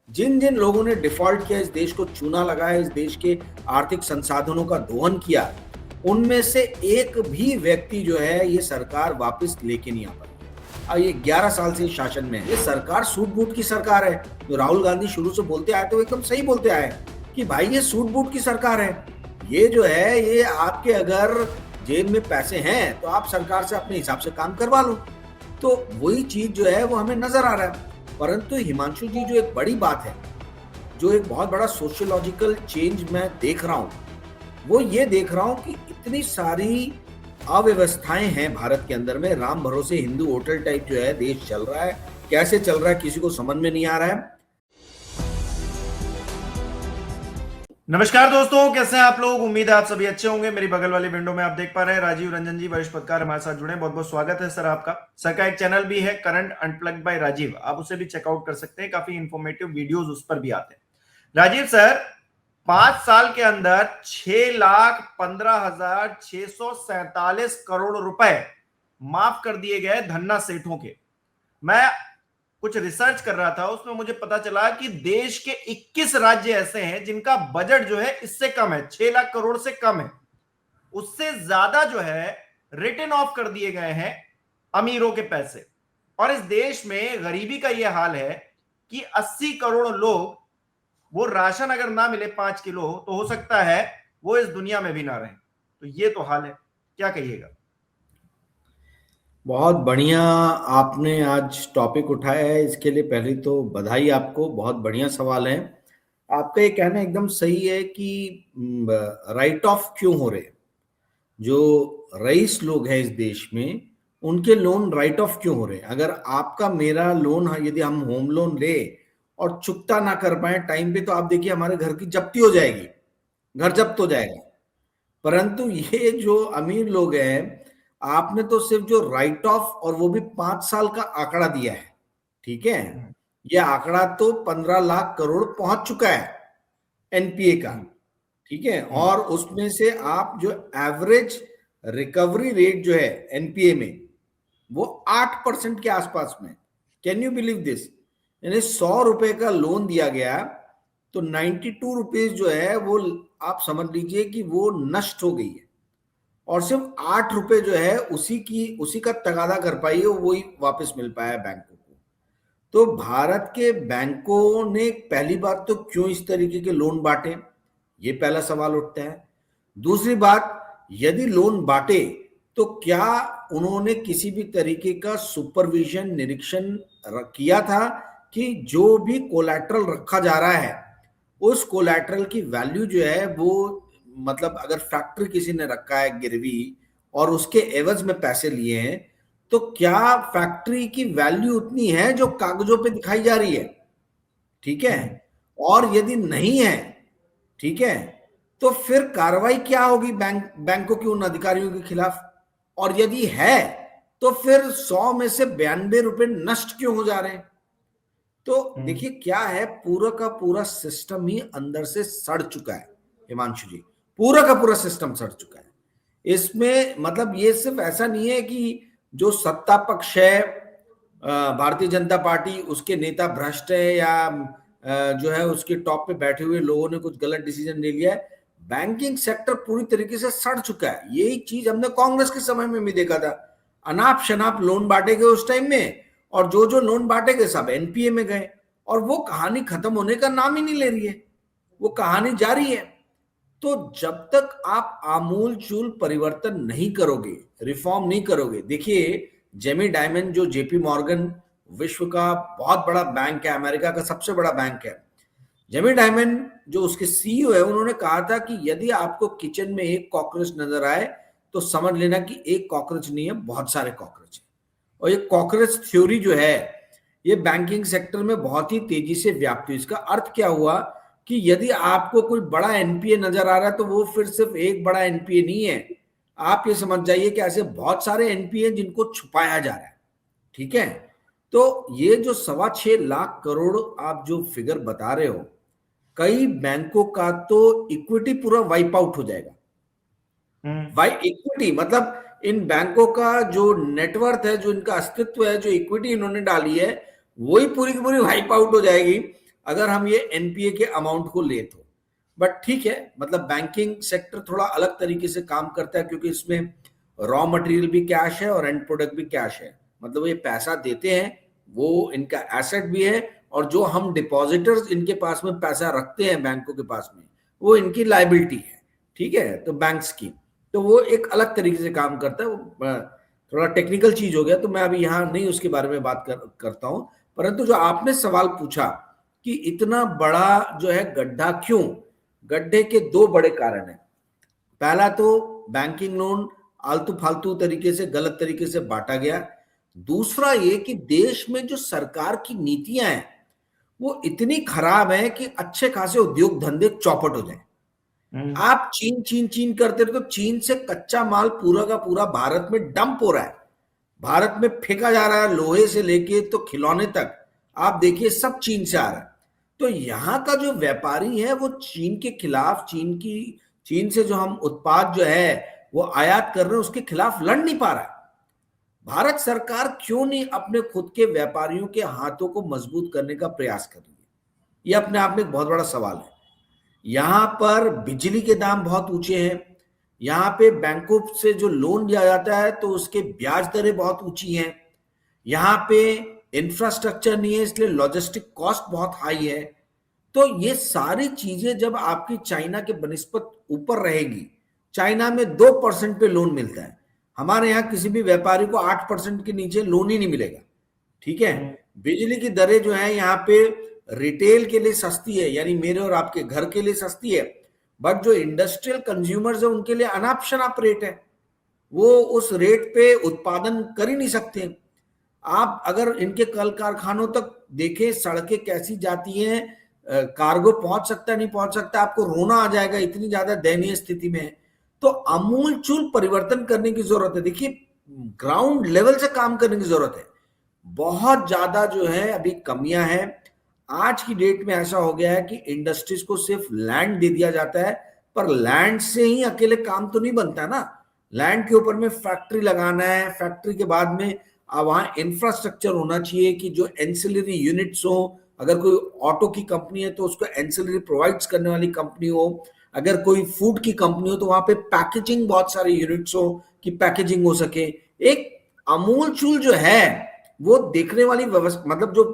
जिन जिन लोगों ने डिफॉल्ट किया, इस देश को चूना लगाया, इस देश के आर्थिक संसाधनों का दोहन किया, उनमें से एक भी व्यक्ति जो है ये सरकार वापस लेके नहीं आ पाई। अब ये 11 साल से शासन में है। ये सरकार सूट बूट की सरकार है। जो राहुल गांधी शुरू से बोलते आए थे वो एकदम सही बोलते आए कि भाई ये सूट बूट की सरकार है। ये जो है ये आपके अगर जेब में पैसे हैं तो आप सरकार से अपने हिसाब से काम करवा लो। तो वही चीज जो है वो हमें नजर आ रहा है। परंतु हिमांशु जी, जो एक बड़ी बात है, जो एक बहुत बड़ा सोशियोलॉजिकल चेंज मैं देख रहा हूं, वो ये देख रहा हूं कि इतनी सारी अव्यवस्थाएं हैं भारत के अंदर में। राम भरोसे हिंदू होटल टाइप जो है देश चल रहा है। कैसे चल रहा है किसी को समझ में नहीं आ रहा है। नमस्कार दोस्तों, कैसे हैं आप लोग। उम्मीद है आप सभी अच्छे होंगे। मेरी बगल वाली विंडो में आप देख पा रहे हैं राजीव रंजन जी, वरिष्ठ पत्रकार, हमारे साथ जुड़े। बहुत बहुत स्वागत है सर आपका। सर का एक चैनल भी है, करंट अनप्लग्ड बाय राजीव, आप उसे भी चेकआउट कर सकते हैं। काफी इंफॉर्मेटिव वीडियोस उस पर भी आते हैं। राजीव सर, 5 साल के अंदर 6,15,647 करोड़ रुपए माफ कर दिए गए धन्ना सेठों के। मैं कुछ रिसर्च कर रहा था, उसमें मुझे पता चला कि देश के 21 राज्य ऐसे हैं जिनका बजट जो है इससे कम है, 6 लाख करोड़ से कम है। उससे ज्यादा जो है रिटन ऑफ कर दिए गए हैं अमीरों के पैसे। और इस देश में गरीबी का यह हाल है कि 80 करोड़ लोग, वो राशन अगर ना मिले 5 किलो तो हो सकता है वो इस दुनिया में भी ना रहे। तो ये तो हाल है, क्या कहिएगा। बहुत बढ़िया आपने आज टॉपिक उठाया है। इसके लिए पहले तो बधाई आपको, बहुत बढ़िया सवाल है आपका। ये कहना एकदम सही है कि राइट ऑफ क्यों हो रहे हैं। जो रईस लोग हैं इस देश में, उनके लोन राइट ऑफ क्यों हो रहे हैं। अगर आपका मेरा लोन, यदि हम होम लोन ले और चुकता ना कर पाए टाइम पे, तो आप देखिए हमारे घर की जप्ती हो जाएगी, घर जब्त हो जाएगा। परंतु ये जो अमीर लोग हैं, आपने तो सिर्फ जो राइट ऑफ, और वो भी 5 साल का आंकड़ा दिया है, ठीक है। ये आंकड़ा तो 15 लाख करोड़ पहुंच चुका है एनपीए का, ठीक है। और उसमें से आप जो एवरेज रिकवरी रेट जो है एनपीए में, वो 8% के आसपास में। Can you believe this. यानी 100 रुपए का लोन दिया गया तो 92 रुपीज जो है वो आप समझ लीजिए कि वो नष्ट हो गई है। और सिर्फ 8 रुपए जो है उसी का तगादा कर पाई है, वही वापस मिल पाया बैंकों को। तो भारत के बैंकों ने पहली बात तो क्यों इस तरीके के लोन बांटे, ये पहला सवाल उठता है। दूसरी बात, यदि लोन बांटे तो क्या उन्होंने किसी भी तरीके का सुपरविजन, निरीक्षण किया था कि जो भी कोलैटरल रखा जा रहा है उस कोलैटरल की वैल्यू जो है वो, मतलब अगर फैक्ट्री किसी ने रखा है गिरवी और उसके एवज में पैसे लिए हैं, तो क्या फैक्ट्री की वैल्यू उतनी है जो कागजों पे दिखाई जा रही है, ठीक है। और यदि नहीं है, ठीक है, तो फिर कार्रवाई क्या होगी बैंकों की उन अधिकारियों के खिलाफ। और यदि है तो फिर 100 में से 92 रुपए नष्ट क्यों हो जा रहे हैं। तो देखिए क्या है, पूरा का पूरा सिस्टम ही अंदर से सड़ चुका है हिमांशु जी। पूरा का पूरा सिस्टम सड़ चुका है। इसमें मतलब ये सिर्फ ऐसा नहीं है कि जो सत्ता पक्ष है, भारतीय जनता पार्टी, उसके नेता भ्रष्ट है, या जो है उसके टॉप पे बैठे हुए लोगों ने कुछ गलत डिसीजन ले लिया है। बैंकिंग सेक्टर पूरी तरीके से सड़ चुका है। यही चीज हमने कांग्रेस के समय में भी देखा था। अनाप शनाप लोन बांटे गए उस टाइम में, और जो जो लोन बांटे गए सब एनपीए में गए, और वो कहानी खत्म होने का नाम ही नहीं ले रही है, वो कहानी जारी है। तो जब तक आप आमूल चूल परिवर्तन नहीं करोगे, रिफॉर्म नहीं करोगे। देखिए जेमी डायमंड, जो जेपी मॉर्गन विश्व का बहुत बड़ा बैंक है, अमेरिका का सबसे बड़ा बैंक है, जेमी डायमंड जो उसके सीईओ है, उन्होंने कहा था कि यदि आपको किचन में एक कॉकरोच नजर आए तो समझ लेना कि एक कॉकरोच नहीं है, बहुत सारे कॉकरोच है। और ये कॉकरोच थ्योरी जो है ये बैंकिंग सेक्टर में बहुत ही तेजी से व्याप्त हुई। इसका अर्थ क्या हुआ कि यदि आपको कोई बड़ा एनपीए नजर आ रहा है तो वो फिर सिर्फ एक बड़ा एनपीए नहीं है। आप ये समझ जाइए कि ऐसे बहुत सारे एनपीए जिनको छुपाया जा रहा है, ठीक है। तो ये जो 6.25 लाख करोड़ आप जो फिगर बता रहे हो, कई बैंकों का तो इक्विटी पूरा वाइप आउट हो जाएगा। वाई इक्विटी मतलब इन बैंकों का जो नेटवर्थ है, जो इनका अस्तित्व है, जो इक्विटी इन्होंने डाली है, वही पूरी की पूरी वाइप आउट हो जाएगी। अगर हम ये एनपीए के अमाउंट को ले तो। बट ठीक है, मतलब बैंकिंग सेक्टर थोड़ा अलग तरीके से काम करता है, क्योंकि इसमें रॉ मटेरियल भी कैश है और एंड प्रोडक्ट भी कैश है। मतलब ये पैसा देते हैं, वो इनका एसेट भी है, और जो हम डिपॉजिटर्स इनके पास में पैसा रखते हैं बैंकों के पास में, वो इनकी लाइबिलिटी है। ठीक है, तो बैंक्स की, तो वो एक अलग तरीके से काम करता है। वो थोड़ा टेक्निकल चीज हो गया, तो मैं अभी यहाँ नहीं उसके बारे में बात करता हूँ। परंतु जो आपने सवाल पूछा कि इतना बड़ा जो है गड्ढा क्यों, गड्ढे के दो बड़े कारण हैं। पहला तो बैंकिंग लोन आलतू फालतू तरीके से, गलत तरीके से बांटा गया। दूसरा ये कि देश में जो सरकार की नीतियां हैं वो इतनी खराब है कि अच्छे खासे उद्योग धंधे चौपट हो जाए। आप चीन चीन चीन करते रहे तो चीन से कच्चा माल पूरा का पूरा भारत में डंप हो रहा है, भारत में फेंका जा रहा है, लोहे से लेके तो खिलौने तक आप देखिए सब चीन से आ रहा है। तो यहाँ का जो व्यापारी है वो चीन के खिलाफ, चीन से जो हम उत्पाद जो है वो आयात कर रहे हैं उसके खिलाफ लड़ नहीं पा रहा है। भारत सरकार क्यों नहीं अपने खुद के व्यापारियों के हाथों को मजबूत करने का प्रयास कर रही है? ये अपने आप में एक बहुत बड़ा सवाल है। यहाँ पर बिजली के दाम बहुत ऊंचे हैं, यहाँ पे बैंकों से जो लोन लिया जाता है तो उसके ब्याज दरें बहुत ऊंची हैं, यहाँ पे इंफ्रास्ट्रक्चर नहीं है इसलिए लॉजिस्टिक कॉस्ट बहुत हाई है। तो ये सारी चीजें जब आपकी चाइना के बनिस्पत ऊपर रहेगी, चाइना में 2% पे लोन मिलता है, हमारे यहाँ किसी भी व्यापारी को 8% के नीचे लोन ही नहीं मिलेगा। ठीक है, बिजली की दरें जो है यहाँ पे रिटेल के लिए सस्ती है, यानी मेरे और आपके घर के लिए सस्ती है, बट जो इंडस्ट्रियल कंज्यूमर्स है उनके लिए अनाप शनाप रेट है, वो उस रेट पे उत्पादन कर ही नहीं सकते। आप अगर इनके कल कारखानों तक देखें, सड़कें कैसी जाती हैं, कार्गो पहुंच सकता है नहीं पहुंच सकता, आपको रोना आ जाएगा, इतनी ज्यादा दयनीय स्थिति में है। तो अमूलचूल परिवर्तन करने की जरूरत है। देखिए, ग्राउंड लेवल से काम करने की जरूरत है। बहुत ज्यादा जो है अभी कमियां हैं। आज की डेट में ऐसा हो गया है कि इंडस्ट्रीज को सिर्फ लैंड दे दिया जाता है, पर लैंड से ही अकेले काम तो नहीं बनता ना। लैंड के ऊपर में फैक्ट्री लगाना है, फैक्ट्री के बाद में वहां इंफ्रास्ट्रक्चर होना चाहिए कि जो एंसिलरी यूनिट्स हो, अगर कोई ऑटो की कंपनी है तो उसको एंसिलरी प्रोवाइड्स करने वाली कंपनी हो, अगर कोई फूड की कंपनी हो तो वहां पे पैकेजिंग बहुत सारे यूनिट्स हो कि पैकेजिंग हो सके। एक अमूलचूल जो है वो देखने वाली व्यवस्था, मतलब जो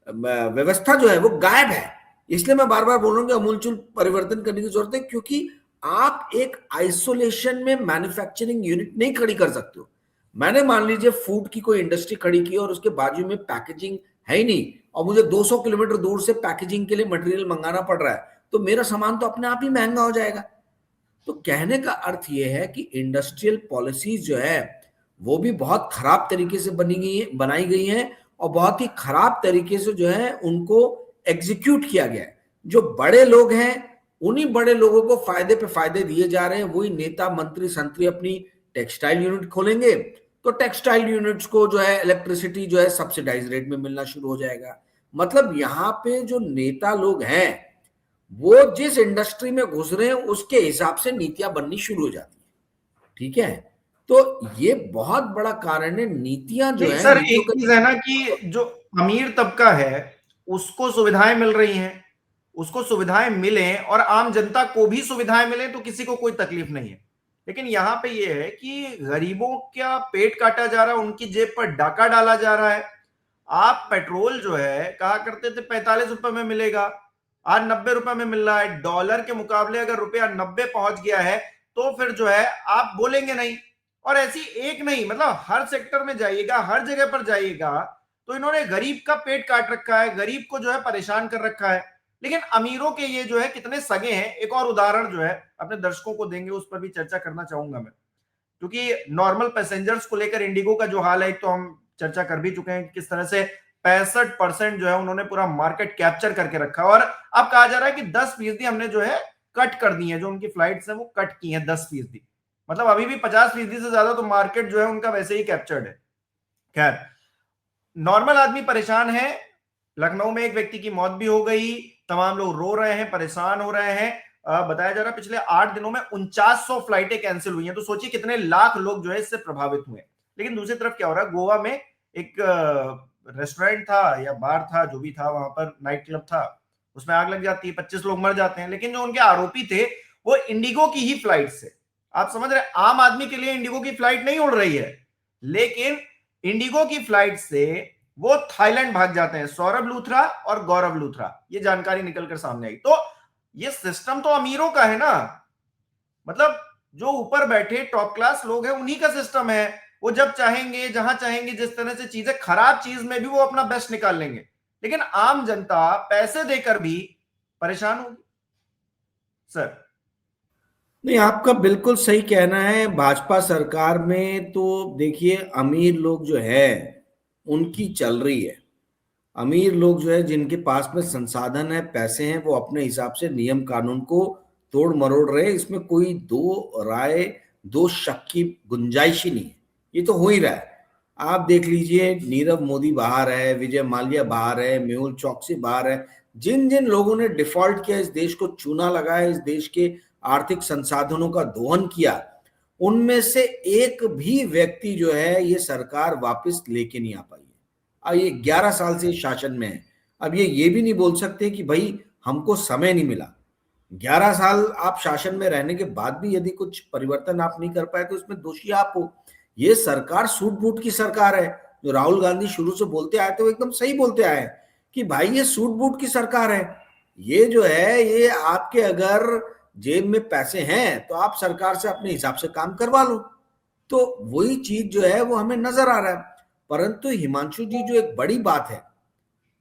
व्यवस्था जो है वो गायब है। इसलिए मैं बार बार बोल रहा हूँ कि अमूलचूल परिवर्तन करने की जरूरत है, क्योंकि आप एक आइसोलेशन में मैन्युफैक्चरिंग यूनिट नहीं खड़ी कर सकते हो। मैंने मान लीजिए फूड की कोई इंडस्ट्री खड़ी की और उसके बाजू में पैकेजिंग है ही नहीं, और मुझे 200 किलोमीटर दूर से पैकेजिंग के लिए मटेरियल मंगाना पड़ रहा है, तो मेरा सामान तो अपने आप ही महंगा हो जाएगा। तो कहने का अर्थ यह है कि इंडस्ट्रियल पॉलिसीज जो है वो भी बहुत खराब तरीके से बनाई गई हैं, और बहुत ही खराब तरीके से जो है उनको एग्जीक्यूट किया गया है। जो बड़े लोग हैं उन्हीं बड़े लोगों को फायदे पे फायदे दिए जा रहे हैं। वही नेता मंत्री संतरी अपनी टेक्सटाइल यूनिट खोलेंगे तो टेक्सटाइल यूनिट्स को जो है इलेक्ट्रिसिटी जो है सब्सिडाइज रेट में मिलना शुरू हो जाएगा। मतलब यहाँ पे जो नेता लोग हैं वो जिस इंडस्ट्री में घुस रहे हैं उसके हिसाब से नीतियां बननी शुरू हो जाती है। ठीक है, तो ये बहुत बड़ा कारण है। नीतियां जो नहीं है, सर, नीतियों एक चीज है ना कि जो अमीर तबका है उसको सुविधाएं मिल रही हैं, उसको सुविधाएं मिले और आम जनता को भी सुविधाएं मिले तो किसी को कोई तकलीफ नहीं है। लेकिन यहां पे ये है कि गरीबों का पेट काटा जा रहा है, उनकी जेब पर डाका डाला जा रहा है। आप पेट्रोल जो है कहा करते थे 45 रुपए में मिलेगा, आज 90 रुपए में मिल रहा है। डॉलर के मुकाबले अगर रुपया 90 पहुंच गया है तो फिर जो है आप बोलेंगे नहीं। और ऐसी एक नहीं, मतलब हर सेक्टर में जाइएगा, हर जगह पर जाइएगा तो इन्होंने गरीब का पेट काट रखा है, गरीब को जो है परेशान कर रखा है। लेकिन अमीरों के ये जो है कितने सगे हैं। एक और उदाहरण जो है अपने दर्शकों को देंगे, उस पर भी चर्चा करना चाहूंगा मैं, क्योंकि नॉर्मल पैसेंजर्स को लेकर इंडिगो का जो हाल है, एक तो हम चर्चा कर भी चुके हैं किस तरह से 65% जो है उन्होंने पूरा मार्केट कैप्चर करके रखा, और अब कहा जा रहा है कि 10% हमने जो है कट कर दी है, जो उनकी फ्लाइट्स है वो कट की है 10%। मतलब अभी भी 50% से ज्यादा तो मार्केट जो है उनका वैसे ही कैप्चर्ड है। खैर, नॉर्मल आदमी परेशान है। लखनऊ में एक व्यक्ति की मौत भी हो गई, तमाम लोग रो रहे हैं, परेशान हो रहे हैं। बताया जा रहा है पिछले 8 दिनों में 4900 फ्लाइटें कैंसिल हुई हैं। तो सोचिए कितने लाख लोग जो है इससे प्रभावित हुए। लेकिन दूसरी तरफ क्या हो रहा है, गोवा में एक रेस्टोरेंट था या बार था, जो भी था, वहां पर नाइट क्लब था, उसमें आग लग जाती है, 25 लोग मर जाते हैं। लेकिन जो उनके आरोपी थे वो इंडिगो की ही फ्लाइट से, आप समझ रहे, आम आदमी के लिए इंडिगो की फ्लाइट नहीं उड़ रही है, लेकिन इंडिगो की फ्लाइट से वो थाईलैंड भाग जाते हैं, सौरभ लूथरा और गौरव लूथरा, ये जानकारी निकलकर सामने आई। तो ये सिस्टम तो अमीरों का है ना, मतलब जो ऊपर बैठे टॉप क्लास लोग हैं उन्हीं का सिस्टम है। वो जब चाहेंगे, जहां चाहेंगे, जिस तरह से चीजें, खराब चीज में भी वो अपना बेस्ट निकाल लेंगे। लेकिन आम जनता पैसे देकर भी परेशान होगी सर। नहीं, आपका बिल्कुल सही कहना है। भाजपा सरकार में तो देखिए अमीर लोग जो है उनकी चल रही है। अमीर लोग जो है जिनके पास में संसाधन है, पैसे हैं, वो अपने हिसाब से नियम कानून को तोड़ मरोड़ रहे हैं। इसमें कोई दो राय, दो शक की गुंजाइश ही नहीं है। ये तो हो ही रहा है। आप देख लीजिए, नीरव मोदी बाहर है, विजय माल्या बाहर है, मेहुल चौकसी बाहर है। जिन जिन लोगों ने डिफॉल्ट किया, इस देश को चूना लगाया, इस देश के आर्थिक संसाधनों का दोहन किया, उनमें से एक भी व्यक्ति जो है ये सरकार वापस लेके नहीं आ पाई है। अब ये 11 साल से शासन में है। अब ये भी नहीं बोल सकते कि भाई हमको समय नहीं मिला। 11 साल आप शासन में रहने के बाद भी यदि कुछ परिवर्तन आप नहीं कर पाए तो इसमें दोषी आप हो। ये सरकार सूट बूट की सरकार है। जो राहुल गांधी शुरू से बोलते आए थे वो एकदम सही बोलते आए कि भाई ये सूट बूट की सरकार है। ये जो है, ये आपके अगर जेब में पैसे हैं तो आप सरकार से अपने हिसाब से काम करवा लो। तो वही चीज जो है वो हमें नजर आ रहा है। परंतु हिमांशु जी, जो एक बड़ी बात है,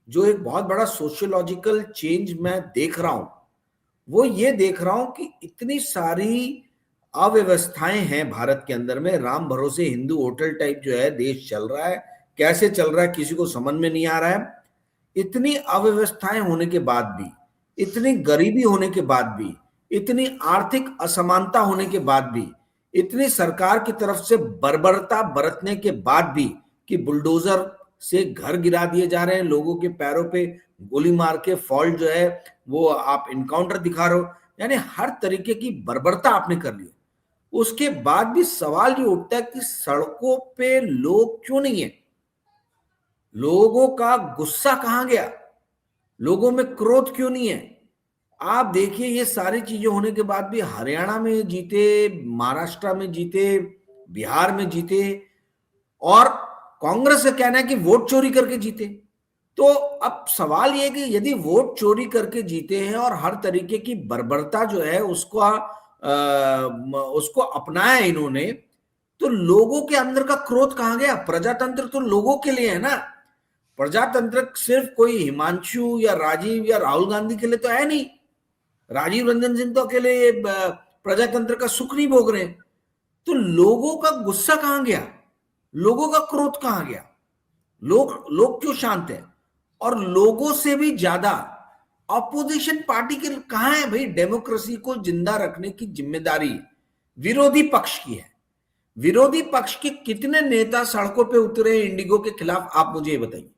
जो एक बहुत बड़ा सोशियोलॉजिकल चेंज मैं देख रहा हूं, वो ये देख रहा हूं कि इतनी सारी अव्यवस्थाएं हैं भारत के अंदर में। राम भरोसे हिंदू होटल टाइप जो है देश चल रहा है। कैसे चल रहा है किसी को समझ में नहीं आ रहा है। इतनी अव्यवस्थाएं होने के बाद भी, इतनी गरीबी होने के बाद भी, इतनी आर्थिक असमानता होने के बाद भी, इतनी सरकार की तरफ से बर्बरता बरतने के बाद भी, कि बुलडोजर से घर गिरा दिए जा रहे हैं, लोगों के पैरों पे गोली मार के फॉल्ट जो है वो आप इनकाउंटर दिखा रहे हो, यानी हर तरीके की बर्बरता आपने कर ली। उसके बाद भी सवाल ये उठता है कि सड़कों पे लोग क्यों नहीं है? लोगों का गुस्सा कहां गया? लोगों में क्रोध क्यों नहीं है? आप देखिए, ये सारी चीजें होने के बाद भी हरियाणा में जीते, महाराष्ट्र में जीते, बिहार में जीते, और कांग्रेस का कहना है कि वोट चोरी करके जीते। तो अब सवाल ये कि यदि वोट चोरी करके जीते हैं और हर तरीके की बर्बरता जो है उसको अपनाया इन्होंने, तो लोगों के अंदर का क्रोध कहां गया? प्रजातंत्र तो लोगों के लिए है ना। प्रजातंत्र सिर्फ कोई हिमांशु या राजीव या राहुल गांधी के लिए तो है नहीं। राजीव रंजन सिंह तो अकेले प्रजातंत्र का सुख नहीं भोग रहे। तो लोगों का गुस्सा कहां गया? लोगों का क्रोध कहां गया? लोग क्यों शांत है? और लोगों से भी ज्यादा ऑपोजिशन पार्टी के कहां है? भाई, डेमोक्रेसी को जिंदा रखने की जिम्मेदारी विरोधी पक्ष की है। विरोधी पक्ष के कितने नेता सड़कों पे उतरे इंडिगो के खिलाफ, आप मुझे बताइए।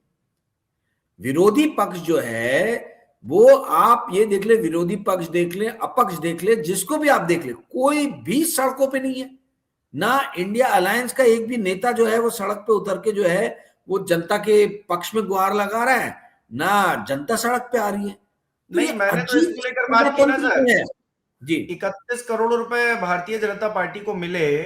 विरोधी पक्ष जो है वो, आप ये देख ले, विरोधी पक्ष देख ले, अपक्ष देख ले, जिसको भी आप देख ले, कोई भी सड़कों पे नहीं है। ना इंडिया अलायंस का एक भी नेता जो है वो सड़क पे उतर के जो है वो जनता के पक्ष में गुहार लगा रहा है, ना जनता सड़क पे आ रही है। तो नहीं, ये मैंने तो अजीब इसको लेकर बात की ना सर। है जी। 31 करोड़ रुपए भारतीय जनता पार्टी को मिले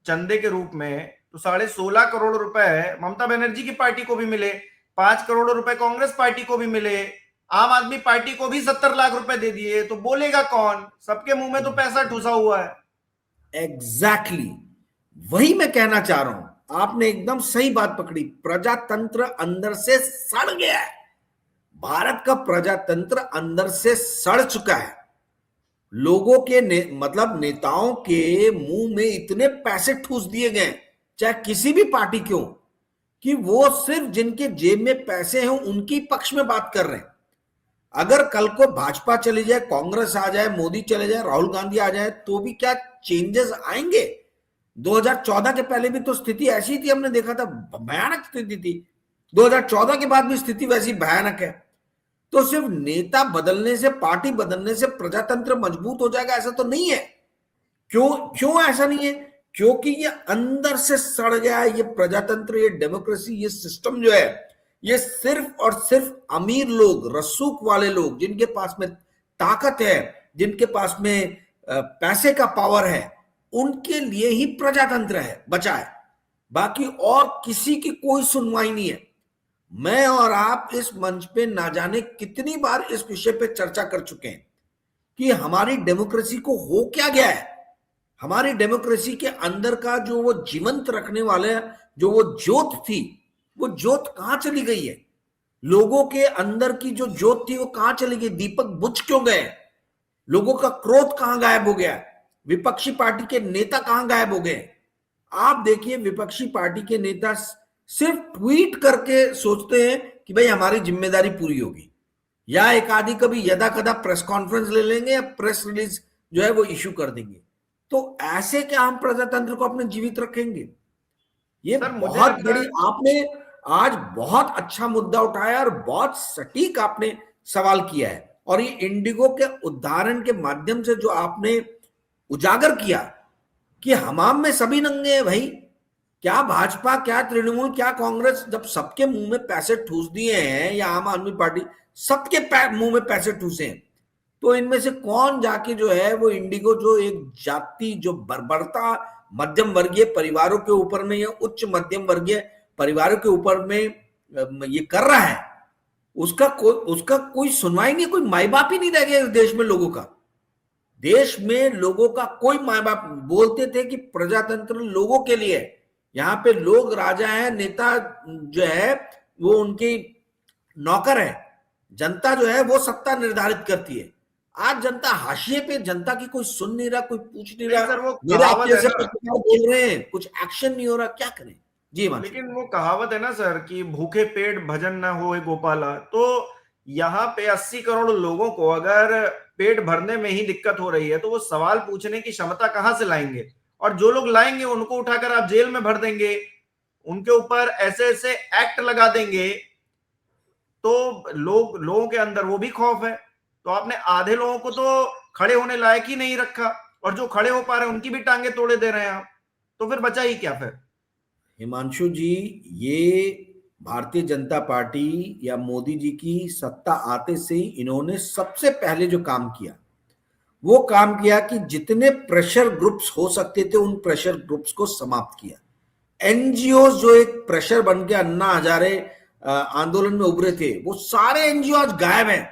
चंदे के रूप में, तो 16.5 करोड़ रुपए ममता बनर्जी की पार्टी को भी मिले, 5 करोड़ रुपए कांग्रेस पार्टी को भी मिले, आम आदमी पार्टी को भी 70 लाख रुपए दे दिए। तो बोलेगा कौन? सबके मुंह में तो पैसा ठुसा हुआ है। एग्जैक्टली वही मैं कहना चाह रहा हूं। आपने एकदम सही बात पकड़ी। प्रजातंत्र अंदर से सड़ गया है। भारत का प्रजातंत्र अंदर से सड़ चुका है। लोगों के मतलब नेताओं के मुंह में इतने पैसे ठूस दिए गए, चाहे किसी भी पार्टी के हो, कि वो सिर्फ जिनके जेब में पैसे हैं उनकी पक्ष में बात कर रहे हैं। अगर कल को भाजपा चली जाए, कांग्रेस आ जाए, मोदी चले जाए, राहुल गांधी आ जाए, तो भी क्या चेंजेस आएंगे? 2014 के पहले भी तो स्थिति ऐसी थी, हमने देखा था, भयानक स्थिति थी। 2014 के बाद भी स्थिति वैसी भयानक है। तो सिर्फ नेता बदलने से, पार्टी बदलने से प्रजातंत्र मजबूत हो जाएगा, ऐसा तो नहीं है। क्यों ऐसा नहीं है? क्योंकि ये अंदर से सड़ गया है। ये प्रजातंत्र, ये डेमोक्रेसी, ये सिस्टम जो है, ये सिर्फ और सिर्फ अमीर लोग, रसूख वाले लोग, जिनके पास में ताकत है, जिनके पास में पैसे का पावर है, उनके लिए ही प्रजातंत्र है, बचा है। बाकी और किसी की कोई सुनवाई नहीं है। मैं और आप इस मंच पे ना जाने कितनी बार इस विषय पे चर्चा कर चुके हैं कि हमारी डेमोक्रेसी को हो क्या गया है। हमारी डेमोक्रेसी के अंदर का जो वो जीवंत रखने वाले जो वो ज्योत थी, वो ज्योत कहां चली गई है? लोगों के अंदर की जो ज्योत थी वो कहां चली गई? दीपक बुझ क्यों गए? लोगों का क्रोध कहां गायब हो गया? विपक्षी पार्टी के नेता कहां गायब हो गए? आप देखिए, विपक्षी पार्टी के नेता सिर्फ ट्वीट करके सोचते हैं कि भाई हमारी जिम्मेदारी पूरी होगी, या एक आदि कभी यदा कदा प्रेस कॉन्फ्रेंस ले लेंगे या प्रेस रिलीज जो है वो इश्यू कर देंगे। तो ऐसे क्या हम प्रजातंत्र को अपने जीवित रखेंगे? ये सर मुझे बहुत लगता बड़ी, है आपने आज बहुत अच्छा मुद्दा उठाया और बहुत सटीक आपने सवाल किया है। और ये इंडिगो के उदाहरण के माध्यम से जो आपने उजागर किया कि हमाम में सभी नंगे हैं भाई, क्या भाजपा, क्या तृणमूल, क्या कांग्रेस, जब सबके मुंह में पैसे ठूस दिए हैं, या आम आदमी पार्टी, सबके मुंह में पैसे ठूसे हैं, तो इनमें से कौन जाके जो है वो इंडिगो, जो एक जाति, जो बर्बरता मध्यम वर्गीय परिवारों के ऊपर में या उच्च मध्यम वर्गीय परिवारों के ऊपर में ये कर रहा है, उसका कोई सुनवाई नहीं, कोई माई बाप ही नहीं रह गया इस देश में लोगों का। देश में लोगों का कोई माई बाप, बोलते थे कि प्रजातंत्र लोगों के लिए, यहाँ पे लोग राजा है, नेता जो है वो उनकी नौकर है, जनता जो है वो सत्ता निर्धारित करती है। आज जनता हाशिए पे, जनता की कोई सुन नहीं रहा, कोई पूछ नहीं रहा। सर वो मेरे कहावत आपके है जैसे ना, पत्रकार बोल रहे हैं, कुछ एक्शन नहीं हो रहा, क्या करें? जी हिमांशु। लेकिन वो कहावत है ना सर कि भूखे पेट भजन ना होए गोपाला। तो यहाँ पे 80 करोड़ लोगों को अगर पेट भरने में ही दिक्कत हो रही है तो वो सवाल पूछने की क्षमता कहां से लाएंगे? और जो लोग लाएंगे उनको उठाकर आप जेल में भर देंगे, उनके ऊपर ऐसे ऐसे एक्ट लगा देंगे, तो लोगों के अंदर वो भी खौफ है। तो आपने आधे लोगों को तो खड़े होने लायक ही नहीं रखा, और जो खड़े हो पा रहे हैं उनकी भी टांगे तोड़े दे रहे हैं आप। तो फिर बचा ही क्या फिर? हिमांशु जी, ये भारतीय जनता पार्टी या मोदी जी की सत्ता आते से ही इन्होंने सबसे पहले जो काम किया, वो काम किया कि जितने प्रेशर ग्रुप्स हो सकते थे उन प्रेशर ग्रुप्स को समाप्त किया। एनजीओ जो एक प्रेशर बन के अन्ना हजारे आंदोलन में उभरे थे, वो सारे एनजीओ आज गायब हैं।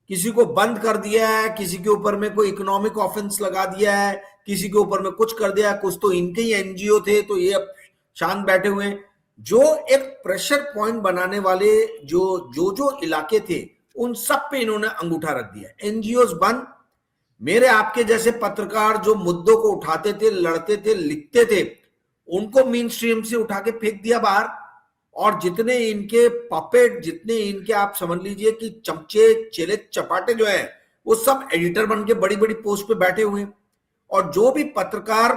किसी को बंद कर दिया है, किसी के ऊपर में कोई इकोनॉमिक ऑफेंस लगा दिया है, किसी के ऊपर में कुछ कर दिया। कुछ तो इनके ही एनजीओ थे तो ये अब शांत बैठे हुए हैं। जो एक प्रेशर पॉइंट बनाने वाले जो इलाके थे, उन सब पे इन्होंने अंगूठा रख दिया। एनजीओ बंद। मेरे आपके जैसे पत्रकार जो मुद्दों को उठाते थे, लड़ते थे, लिखते थे, उनको मेन स्ट्रीम से उठा के फेंक दिया बाहर। और जितने इनके पपेट, जितने इनके आप समझ लीजिए कि चमचे, चेले चपाटे जो है, वो सब एडिटर बन के बड़ी बड़ी पोस्ट पे बैठे हुए हैं। और जो भी पत्रकार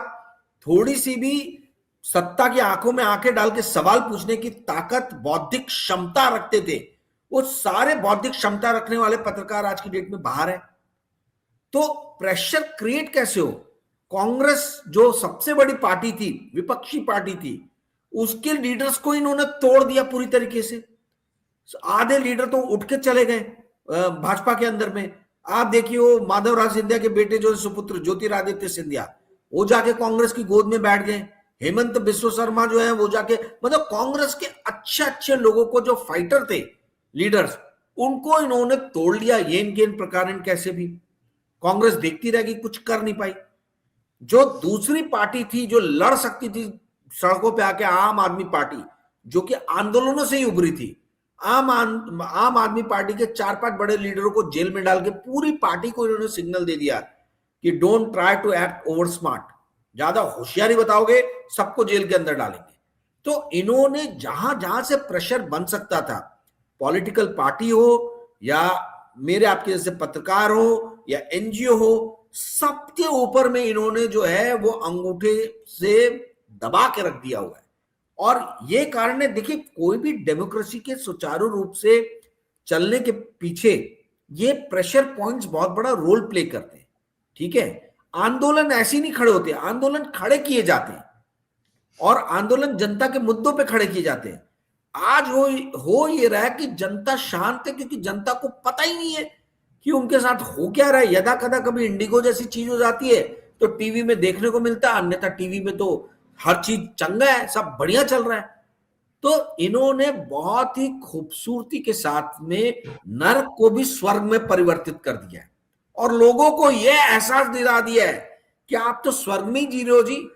थोड़ी सी भी सत्ता की आंखों में आंखें डाल के सवाल पूछने की ताकत, बौद्धिक क्षमता रखते थे, वो सारे बौद्धिक क्षमता रखने वाले पत्रकार आज की डेट में बाहर है। तो प्रेशर क्रिएट कैसे हो? कांग्रेस जो सबसे बड़ी पार्टी थी, विपक्षी पार्टी थी, उसके लीडर्स को इन्होंने तोड़ दिया पूरी तरीके से। आधे लीडर तो उठ के चले गए भाजपा के अंदर में। आप देखिए वो माधवराज सिंधिया के बेटे जो सुपुत्र ज्योतिरादित्य सिंधिया, वो जाके कांग्रेस की गोद में बैठ गए। हेमंत बिस्व शर्मा जो है वो जाके, मतलब कांग्रेस के अच्छे अच्छे लोगों को, जो फाइटर थे, लीडर्स, उनको इन्होंने तोड़ लिया येन केन प्रकार कैसे भी। कांग्रेस देखती रहेगी, कुछ कर नहीं पाई। जो दूसरी पार्टी थी जो लड़ सकती थी सड़कों पे आके, आम आदमी पार्टी, जो कि आंदोलनों से ही उभरी थी, आम आदमी पार्टी के 4-5 बड़े लीडरों को जेल में डाल के पूरी पार्टी को इन्होंने सिग्नल दे दिया कि don't try to act over smart, ज्यादा होशियारी बताओगे सबको जेल के अंदर डालेंगे। तो इन्होंने जहां जहां से प्रेशर बन सकता था, पॉलिटिकल पार्टी हो या मेरे आपके जैसे पत्रकार हो या एनजीओ हो, सबके ऊपर में इन्होंने जो है वो अंगूठे से दबा के रख दिया हुआ है। और ये कारण है, देखिए, कोई भी डेमोक्रेसी के सुचारू रूप से चलने के पीछे ये प्रेशर पॉइंट्स बहुत बड़ा रोल प्ले करते हैं। ठीक है, आंदोलन ऐसे नहीं खड़े होते, आंदोलन खड़े किए जाते हैं, और आंदोलन जनता के मुद्दों पे खड़े किए जाते हैं। आज हो ये रहा है कि जनता शांत है, क्योंकि जनता को पता ही नहीं है कि उनके साथ हो क्या रहा है। यदा कदा कभी इंडिगो जैसी चीज हो जाती है तो टीवी में देखने को मिलता है, अन्यथा टीवी में तो हर चीज चंगा है, सब बढ़िया चल रहा है। तो इन्होंने बहुत ही खूबसूरती के साथ में नर्क को भी स्वर्ग में परिवर्तित कर दिया है, और लोगों को यह एहसास दिला दिया है कि आप तो स्वर्ग में ही जी रहे हो जी।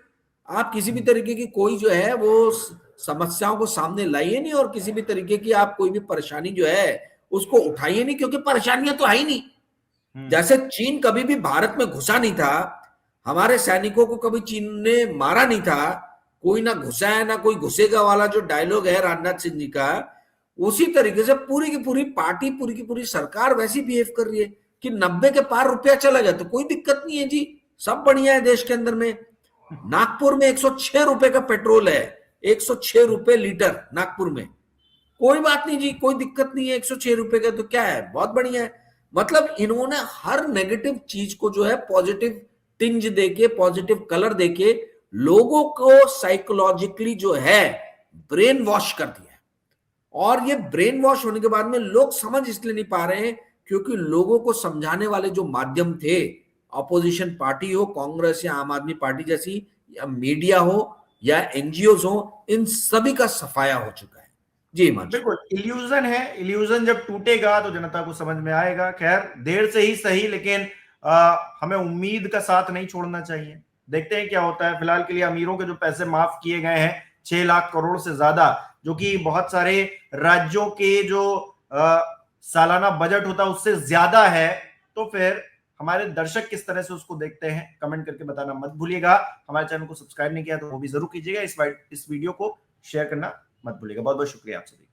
आप किसी भी तरीके की कोई जो है वो समस्याओं को सामने लाइए नहीं, और किसी भी तरीके की आप कोई भी परेशानी जो है उसको उठाइए नहीं, क्योंकि परेशानियां तो है ही नहीं। जैसे चीन कभी भी भारत में घुसा नहीं था, हमारे सैनिकों को कभी चीन ने मारा नहीं था, कोई ना घुसा है ना कोई घुसेगा वाला जो डायलॉग है राजनाथ सिंह जी का, उसी तरीके से पूरी की पूरी पार्टी, पूरी की पूरी सरकार वैसी बिहेव कर रही है कि 90 के पार रुपया चला गया तो कोई दिक्कत नहीं है जी, सब बढ़िया है देश के अंदर में। नागपुर में 106 रुपए का पेट्रोल है, 106 रुपए लीटर नागपुर में, कोई बात नहीं जी, कोई दिक्कत नहीं है, 106 रुपए का तो क्या है, बहुत बढ़िया है। मतलब इन्होंने हर नेगेटिव चीज को जो है पॉजिटिव टिंज देके, पॉजिटिव कलर देके लोगों को साइकोलॉजिकली जो है ब्रेन वॉश कर दिया है। और ये ब्रेन वॉश होने के बाद में लोग समझ इसलिए नहीं पा रहे हैं क्योंकि लोगों को समझाने वाले जो माध्यम थे, अपोजिशन पार्टी हो, कांग्रेस या आम आदमी पार्टी जैसी, या मीडिया हो या एनजीओ हो, इन सभी का सफाया हो चुका है। जी हिमांशु। बिल्कुल इल्यूजन है, इल्यूजन जब टूटेगा तो जनता को समझ में आएगा। खैर देर से ही सही, लेकिन हमें उम्मीद का साथ नहीं छोड़ना चाहिए। देखते हैं क्या होता है। फिलहाल के लिए अमीरों के जो पैसे माफ किए गए हैं 6 लाख करोड़ से ज्यादा, जो कि बहुत सारे राज्यों के जो सालाना बजट होता है उससे ज्यादा है, तो फिर हमारे दर्शक किस तरह से उसको देखते हैं कमेंट करके बताना मत भूलिएगा। हमारे चैनल को सब्सक्राइब नहीं किया तो वो भी जरूर कीजिएगा। इस वीडियो को शेयर करना मत भूलिएगा। बहुत बहुत शुक्रिया आप सभी।